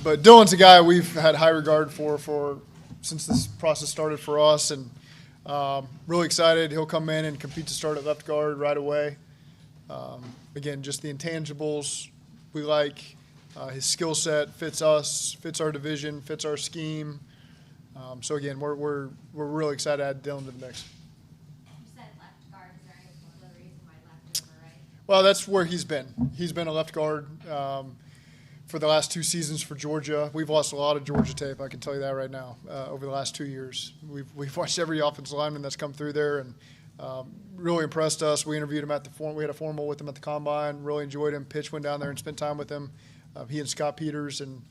But Dylan's a guy we've had high regard for since this process started for us, and really excited. He'll come in and compete to start at left guard right away. Again, just the intangibles we like. His skill set fits us, fits our division, fits our scheme. So again, we're really excited to add Dylan to the mix. You said left guard. Is there any particular reason why left over right? Well, that's where he's been. He's been a left guard for the last 2 seasons for Georgia. We've lost a lot of Georgia tape, I can tell you that right now, over the last 2 years. We've watched every offensive lineman that's come through there, and really impressed us. We interviewed him at we had a formal with him at the Combine, really enjoyed him. Pitch went down there and spent time with him. He and Scott Peters, and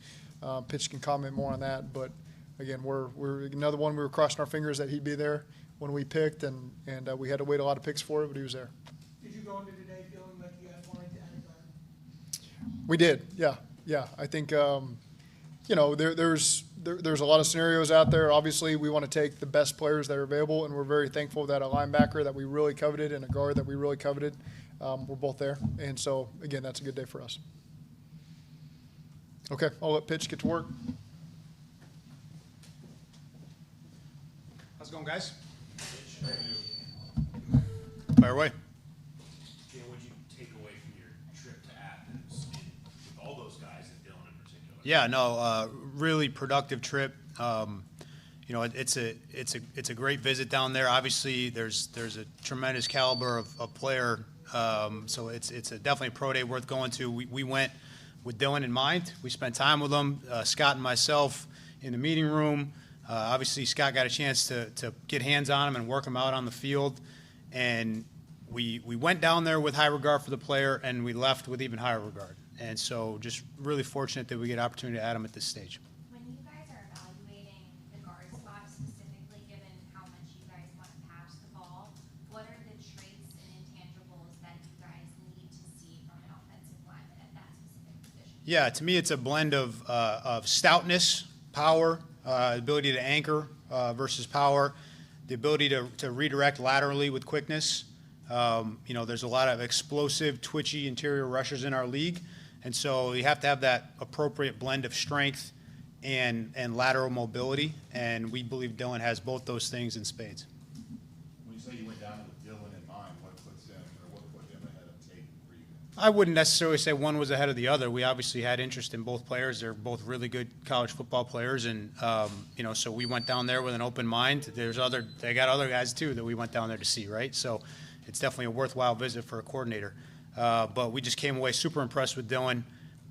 Pitch can comment more on that. But, again, we're another one. We were crossing our fingers that he'd be there when we picked, and we had to wait a lot of picks for it, but he was there. Did you go into today feeling like you guys wanted to add a guard? We did, yeah. I think there's a lot of scenarios out there. Obviously, we want to take the best players that are available, and we're very thankful that a linebacker that we really coveted and a guard that we really coveted, we're both there. And so, again, that's a good day for us. Okay, I'll let Pitch get to work. How's it going, guys? Fire away. What did you take away from your trip to Athens with all those guys and Dylan in particular? Yeah, no, really productive trip. It's a great visit down there. Obviously, there's a tremendous caliber of player, so it's definitely a pro day worth going to. We went with Dylan in mind. We spent time with him, Scott and myself, in the meeting room. Obviously, Scott got a chance to get hands on him and work him out on the field, and we went down there with high regard for the player, and we left with even higher regard. And so just really fortunate that we get an opportunity to add him at this stage. When you guys are evaluating the guard spot, specifically given how much you guys want to pass the ball, what are the traits and intangibles that you guys need to see from an offensive lineman at that specific position? Yeah, to me, it's a blend of stoutness, power, ability to anchor versus power, the ability to redirect laterally with quickness. There's a lot of explosive, twitchy interior rushers in our league, and so you have to have that appropriate blend of strength and lateral mobility, and we believe Dylan has both those things in spades. When you say you went down with Dylan in mind, what puts him, or what put him ahead of tape for you guys? I wouldn't necessarily say one was ahead of the other. We obviously had interest in both players. They're both really good college football players, and so we went down there with an open mind. They got other guys too that we went down there to see, right? So it's definitely a worthwhile visit for a coordinator. But we just came away super impressed with Dylan.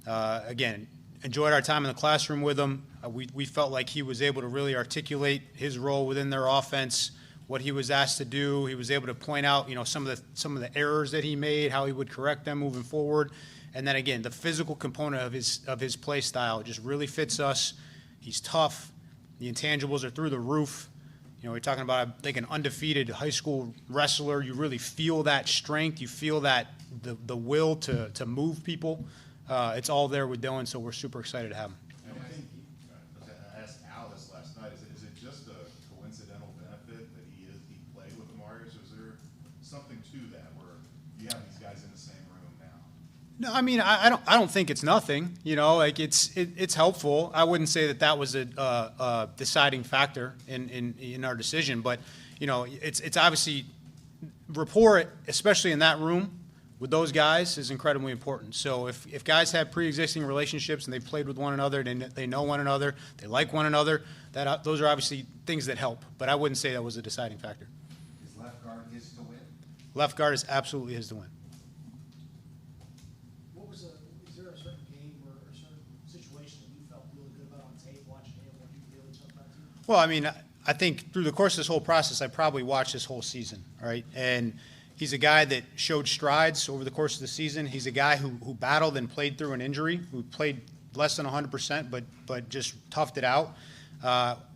Again, enjoyed our time in the classroom with him. We felt like he was able to really articulate his role within their offense, what he was asked to do. He was able to point out, some of the errors that he made, how he would correct them moving forward. And then again, the physical component of his play style just really fits us. He's tough. The intangibles are through the roof. We're talking about, I think, an undefeated high school wrestler. You really feel that strength. You feel that the will to move people. It's all there with Dylan, so we're super excited to have him. I asked Al this last night. Is it just a coincidental benefit that he played with the Warriors, or is there something to that where you have these guys in the same room now? No, I mean, I don't think it's nothing. It's helpful. I wouldn't say that was a deciding factor in our decision, but it's obviously rapport, especially in that room with those guys, is incredibly important. So if guys have pre-existing relationships and they've played with one another, they know one another, they like one another, those are obviously things that help. But I wouldn't say that was a deciding factor. Is left guard his to win? Left guard is absolutely his to win. Is there a certain game or a certain situation that you felt really good about on tape, watching him, what you really jumped out to? Well, I mean, I think through the course of this whole process, I probably watched this whole season, right? And he's a guy that showed strides over the course of the season. He's a guy who battled and played through an injury, who played less than 100%, but just toughed it out.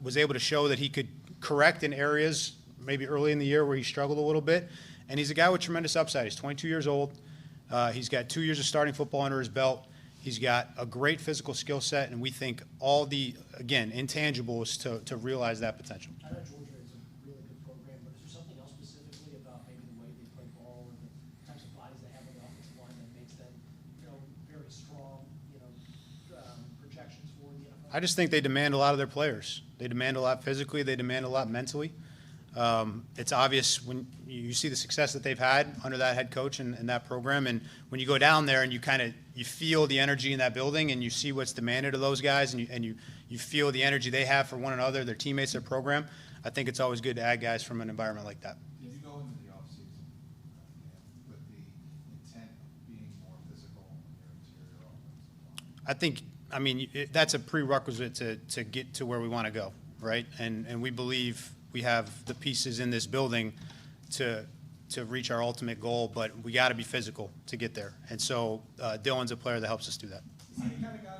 Was able to show that he could correct in areas maybe early in the year where he struggled a little bit. And he's a guy with tremendous upside. He's 22 years old. He's got 2 years of starting football under his belt. He's got a great physical skill set, and we think all the, again, intangibles to realize that potential. I know Georgia is a really good program, but is there something else specifically about maybe the way they play ball or the types of bodies they have on the offensive line that makes them, very strong, projections I just think they demand a lot of their players. They demand a lot physically. They demand a lot mentally. It's obvious when you see the success that they've had under that head coach and that program, and when you go down there and you feel the energy in that building, and you see what's demanded of those guys, and you feel the energy they have for one another, their teammates, their program. I think it's always good to add guys from an environment like that. Did you go into the offseason with the intent of being more physical in your interior offensive line? That's a prerequisite to get to where we want to go, right? And we believe we have the pieces in this building to reach our ultimate goal, but we got to be physical to get there. And so Dylan's a player that helps us do that. Is he the kind of guy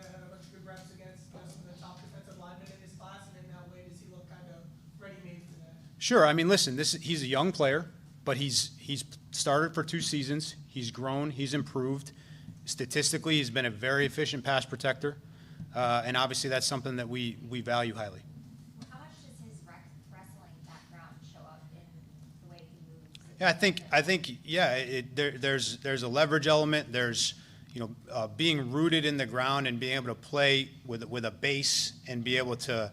that had a bunch of good reps against some of the top defensive linemen in his class, and in that way, does he look kind of ready-made for that? Sure. Listen, he's a young player, but he's started for 2 seasons. He's grown. He's improved. Statistically, he's been a very efficient pass protector, and obviously that's something that we value highly. How much does his wrestling background show up in the way he moves? Yeah, there's a leverage element. There's being rooted in the ground and being able to play with a base and be able to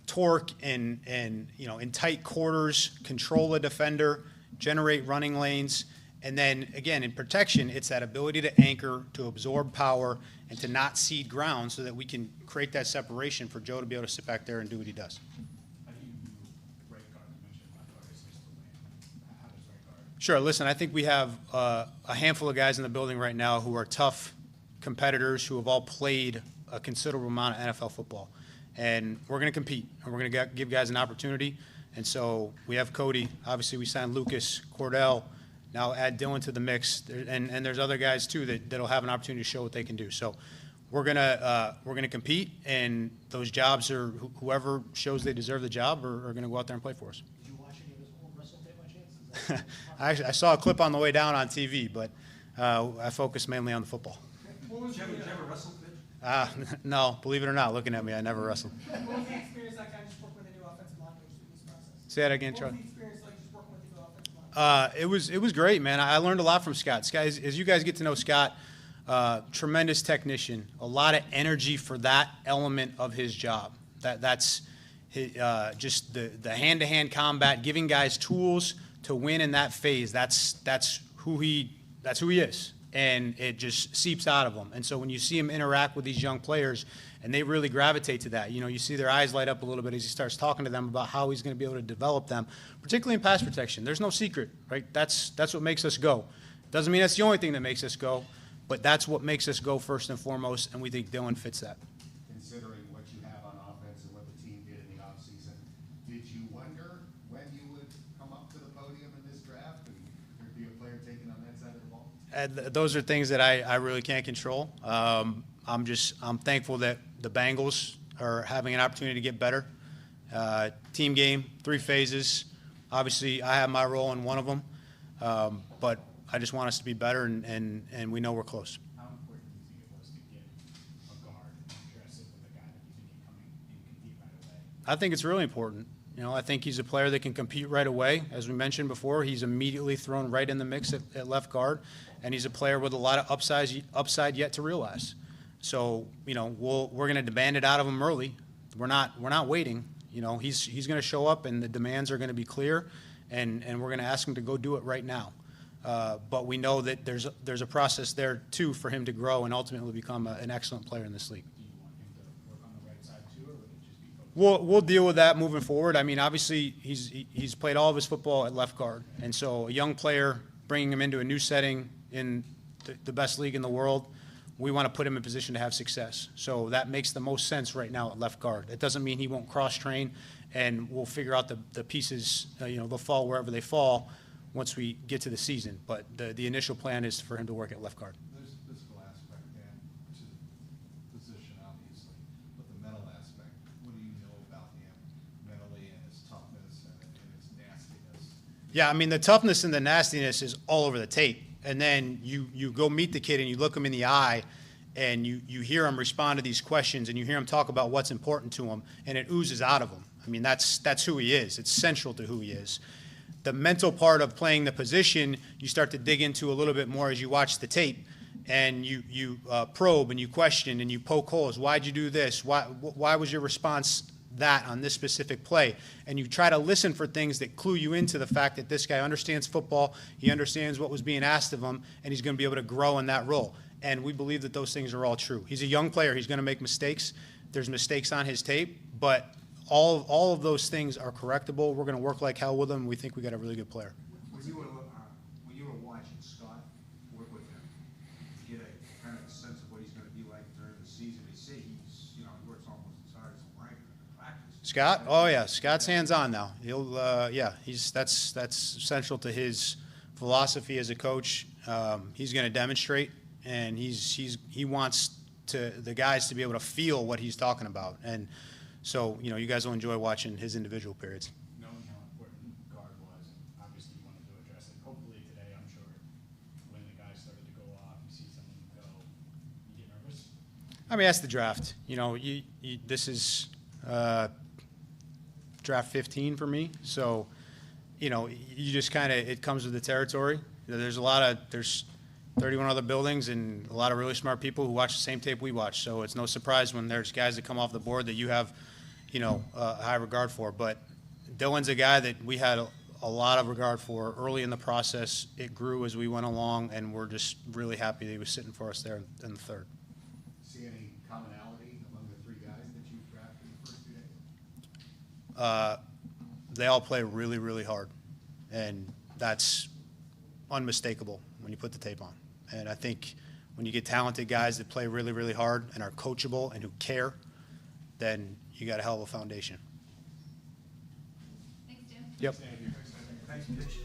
torque and in tight quarters, control a defender, generate running lanes. And then, again, in protection, it's that ability to anchor, to absorb power, and to not cede ground so that we can create that separation for Joe to be able to sit back there and do what he does. How do you view right guard? You mentioned left guard is Mr. Lane. How does right guard? Sure. Listen, I think we have a handful of guys in the building right now who are tough competitors who have all played a considerable amount of NFL football. And we're going to compete, and we're going to give guys an opportunity. And so we have Cody. Obviously, we signed Lucas, Cordell. Now add Dylan to the mix, and there's other guys too that'll have an opportunity to show what they can do. So we're gonna compete, and those jobs are whoever shows they deserve the job are gonna go out there and play for us. Did you watch any of his old wrestle tape by chance? I saw a clip on the way down on TV, but I focus mainly on the football. What was Did you ever wrestle, Mitch? No, believe it or not, looking at me, I never wrestled. What was the experience like kind of just working with a new offensive line coach through this process? Say that again, What Charlie. was the experience like just working with the new offensive line? It was great, man. I learned a lot from Scott. Scott, as you guys get to know Scott, tremendous technician, a lot of energy for that element of his job. That's just the hand-to-hand combat, giving guys tools to win in that phase. That's who he is, and it just seeps out of him. And so when you see him interact with these young players, and they really gravitate to that, you see their eyes light up a little bit as he starts talking to them about how he's going to be able to develop them, particularly in pass protection. There's no secret, right? That's what makes us go. Doesn't mean that's the only thing that makes us go, but that's what makes us go first and foremost, and we think Dylan fits that. Considering what you have on offense and what the team did in the offseason, did you wonder when you would come up to the podium in this draft and there'd be a player taking on that side of the ball? Those are things that I really can't control. I'm thankful that the Bengals are having an opportunity to get better. Team game, 3 phases. Obviously, I have my role in one of them, but I just want us to be better, and we know we're close. How important do you think it was to get a guard and dress it with a guy that you think can come in and compete right away? I think it's really important. I think he's a player that can compete right away. As we mentioned before, he's immediately thrown right in the mix at left guard, and he's a player with a lot of upside yet to realize. So, we're going to demand it out of him early. We're not waiting. He's going to show up, and the demands are going to be clear, and we're going to ask him to go do it right now. But we know that there's a process there too for him to grow and ultimately become an excellent player in this league. Do you want him to work on the right side too, or would it just be focused? We'll deal with that moving forward. Obviously, he's played all of his football at left guard, and so a young player, bringing him into a new setting in the best league in the world, we want to put him in position to have success. So that makes the most sense right now at left guard. It doesn't mean he won't cross-train, and we'll figure out the pieces, they'll fall wherever they fall once we get to the season. But the initial plan is for him to work at left guard. There's the physical aspect, Dan, to the position, obviously, but the mental aspect, what do you know about him mentally and his toughness and his nastiness? Yeah, the toughness and the nastiness is all over the tape. And then you go meet the kid and you look him in the eye and you hear him respond to these questions and you hear him talk about what's important to him, and it oozes out of him. That's who he is. It's central to who he is. The mental part of playing the position, you start to dig into a little bit more as you watch the tape. and you probe and you question and you poke holes. Why'd you do this? Why was your response that on this specific play? And you try to listen for things that clue you into the fact that this guy understands football, he understands what was being asked of him, and he's going to be able to grow in that role. And we believe that those things are all true. He's a young player. He's going to make mistakes. There's mistakes on his tape, but all of those things are correctable. We're going to work like hell with him. We think we got a really good player. When you were watching Scott work with him, to get a kind of a sense of what he's going to be like during the season, they say he's, he works almost as hard as a Blanker in practice. Scott? Oh yeah, Scott's hands-on now. He'll that's essential to his philosophy as a coach. He's going to demonstrate, and he wants the guys to be able to feel what he's talking about. And so, you guys will enjoy watching his individual periods. Knowing how important guard was, and obviously you wanted to address it. Hopefully today, I'm sure, when the guys started to go off, you see someone go, you get nervous? I mean, that's the draft. This is draft 15 for me. So, you just kind of, it comes with the territory. There's 31 other buildings and a lot of really smart people who watch the same tape we watch. So it's no surprise when there's guys that come off the board that you have, a high regard for. But Dylan's a guy that we had a lot of regard for early in the process. It grew as we went along, and we're just really happy that he was sitting for us there in the third. See any commonality among the three guys that you've drafted in the first 2 days? They all play really, really hard, and that's unmistakable when you put the tape on. And I think when you get talented guys that play really, really hard and are coachable and who care, then you got a hell of a foundation. Thanks, Jim. Yep. Thanks, Mitch.